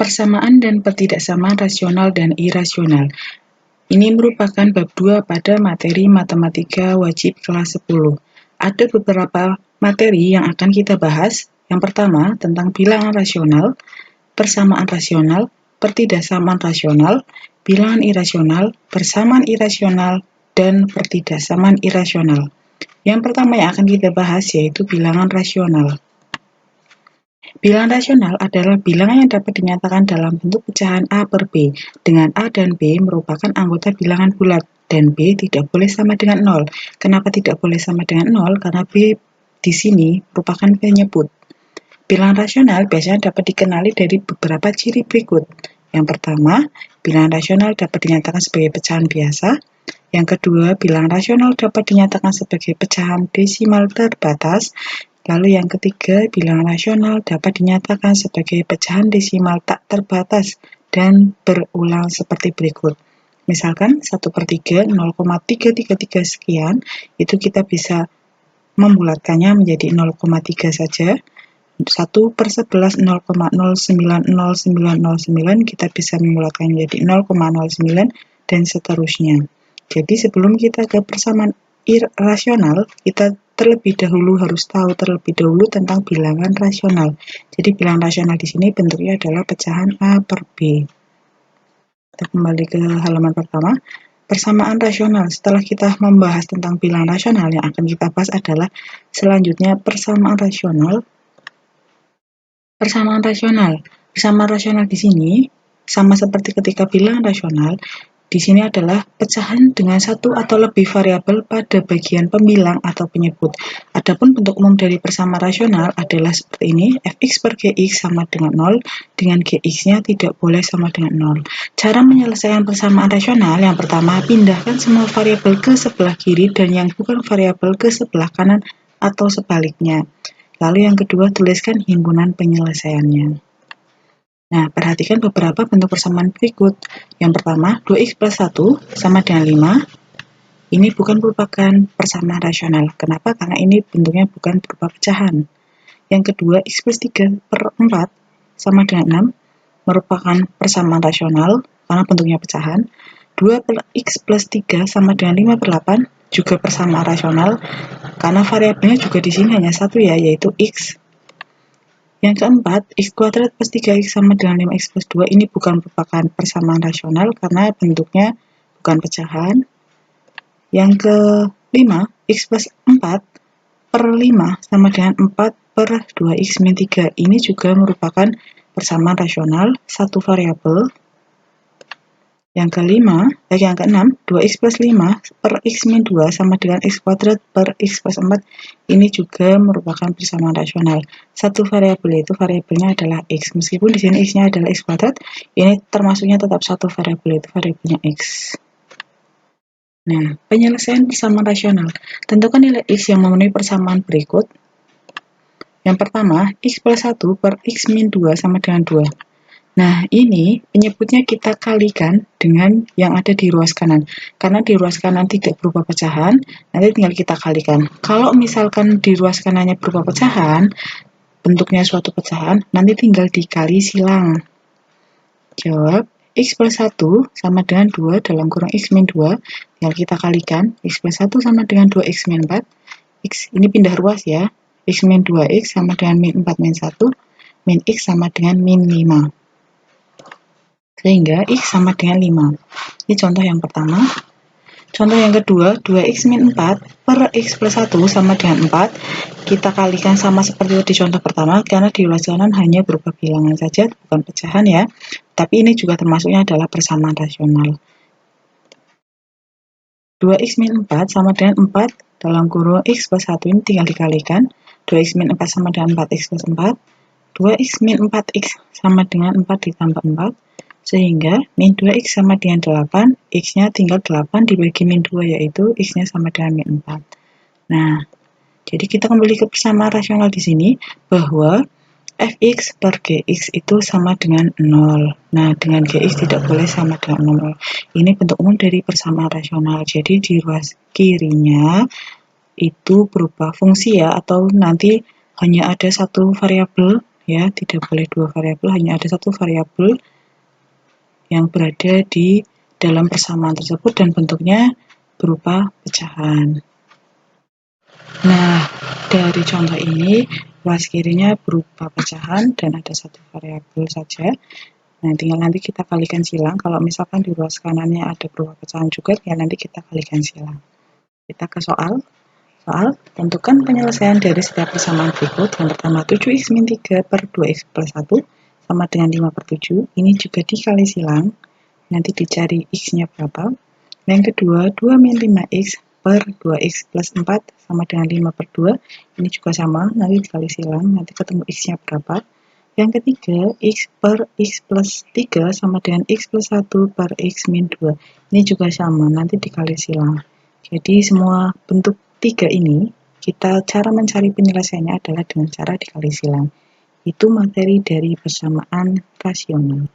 Persamaan dan pertidaksamaan rasional dan irasional. Ini merupakan bab 2 pada materi matematika wajib kelas 10. Ada beberapa materi yang akan kita bahas. Yang pertama, tentang bilangan rasional, persamaan rasional, pertidaksamaan rasional, bilangan irasional, persamaan irasional, dan pertidaksamaan irasional. Yang pertama yang akan kita bahas yaitu bilangan rasional. Bilangan rasional adalah bilangan yang dapat dinyatakan dalam bentuk pecahan A per B, dengan A dan B merupakan anggota bilangan bulat, dan B tidak boleh sama dengan 0. Kenapa tidak boleh sama dengan 0? Karena B di sini merupakan penyebut. Bilangan rasional biasanya dapat dikenali dari beberapa ciri berikut. Yang pertama, bilangan rasional dapat dinyatakan sebagai pecahan biasa. Yang kedua, bilangan rasional dapat dinyatakan sebagai pecahan desimal terbatas. Lalu yang ketiga, bilangan rasional dapat dinyatakan sebagai pecahan desimal tak terbatas dan berulang seperti berikut. Misalkan 1/3, 0,333 sekian, itu kita bisa membulatkannya menjadi 0,3 saja. 1/11, 0,090909, kita bisa membulatkannya menjadi 0,09 dan seterusnya. Jadi sebelum kita ke persamaan rasional, kita terlebih dahulu harus tahu terlebih dahulu tentang bilangan rasional. Jadi bilangan rasional di sini bentuknya adalah pecahan A per B. Kita kembali ke halaman pertama. Persamaan rasional. Setelah kita membahas tentang bilangan rasional, yang akan kita bahas adalah selanjutnya persamaan rasional. Persamaan rasional. Persamaan rasional di sini sama seperti ketika bilangan rasional. Di sini adalah pecahan dengan satu atau lebih variabel pada bagian pembilang atau penyebut. Adapun bentuk umum dari persamaan rasional adalah seperti ini, fx per gx sama dengan 0, dengan gx-nya tidak boleh sama dengan 0. Cara menyelesaikan persamaan rasional, yang pertama, pindahkan semua variabel ke sebelah kiri dan yang bukan variabel ke sebelah kanan atau sebaliknya. Lalu yang kedua, tuliskan himpunan penyelesaiannya. Nah, perhatikan beberapa bentuk persamaan berikut. Yang pertama, 2x plus 1 sama dengan 5. Ini bukan merupakan persamaan rasional. Kenapa? Karena ini bentuknya bukan berupa pecahan. Yang kedua, x plus 3 per 4 sama dengan 6 merupakan persamaan rasional karena bentuknya pecahan. 2 per x plus 3 sama dengan 5 per 8 juga persamaan rasional karena variabelnya juga di sini hanya satu ya, yaitu x. Yang keempat, x kuadrat plus 3x sama dengan 5x plus 2 ini bukan merupakan persamaan rasional karena bentuknya bukan pecahan. Yang kelima, x plus 4 per 5 sama dengan 4 per 2x min 3. Ini juga merupakan persamaan rasional, satu variabel. Yang keenam, 2x plus 5 per x min 2 sama dengan x kuadrat per x plus 4. Ini juga merupakan persamaan rasional. Satu variabel itu variabelnya adalah x. Meskipun di sini x-nya adalah x kuadrat, ini termasuknya tetap satu variabel, itu variabelnya x. Nah, penyelesaian persamaan rasional. Tentukan nilai x yang memenuhi persamaan berikut. Yang pertama, x plus 1 per x min 2 sama dengan 2. Nah, ini penyebutnya kita kalikan dengan yang ada di ruas kanan. Karena di ruas kanan tidak berupa pecahan, nanti tinggal kita kalikan. Kalau misalkan di ruas kanannya berupa pecahan, bentuknya suatu pecahan, nanti tinggal dikali silang. Jawab, x plus 1 sama dengan 2 dalam kurung x min 2, tinggal kita kalikan. X plus 1 sama dengan 2x min 4. X ini pindah ruas ya. X min 2x sama dengan min 4 min 1. Min x sama dengan min 5. Sehingga x sama dengan 5. Ini contoh yang pertama. Contoh yang kedua, 2x min 4 per x plus 1 sama dengan 4. Kita kalikan sama seperti di contoh pertama, karena di ruas kanan hanya berupa bilangan saja, bukan pecahan ya. Tapi ini juga termasuknya adalah persamaan rasional. 2x min 4 sama dengan 4 dalam kurung x plus 1 ini tinggal dikalikan. 2x min 4 sama dengan 4x plus 4. 2x min 4x sama dengan 4 ditambah 4. Sehingga min 2x sama dengan 8, x-nya tinggal 8 dibagi min 2, yaitu x-nya sama dengan min 4. Nah, jadi kita kembali ke persamaan rasional di sini, bahwa fx per gx itu sama dengan 0. Nah, dengan gx tidak boleh sama dengan 0. Ini bentuk umum dari persamaan rasional. Jadi di ruas kirinya itu berupa fungsi ya, atau nanti hanya ada satu variabel ya, tidak boleh dua variabel, hanya ada satu variabel yang berada di dalam persamaan tersebut dan bentuknya berupa pecahan. Nah, dari contoh ini ruas kirinya berupa pecahan dan ada satu variabel saja. Nah, tinggal nanti kita kalikan silang. Kalau misalkan di ruas kanannya ada berupa pecahan juga, ya nanti kita kalikan silang. Kita ke soal. Tentukan penyelesaian dari setiap persamaan berikut. Yang pertama, 7x-3 per 2x plus 1 sama dengan 5 per 7. Ini juga dikali silang. Nanti dicari x-nya berapa. Yang kedua, 2-5x per 2x plus 4 sama dengan 5 per 2. Ini juga sama, nanti dikali silang. Nanti ketemu x-nya berapa. Yang ketiga, x per x plus 3 sama dengan x plus 1 per x min 2. Ini juga sama, nanti dikali silang. Jadi semua bentuk 3 ini, cara mencari penyelesaiannya adalah dengan cara dikali silang. Itu materi dari persamaan rasional.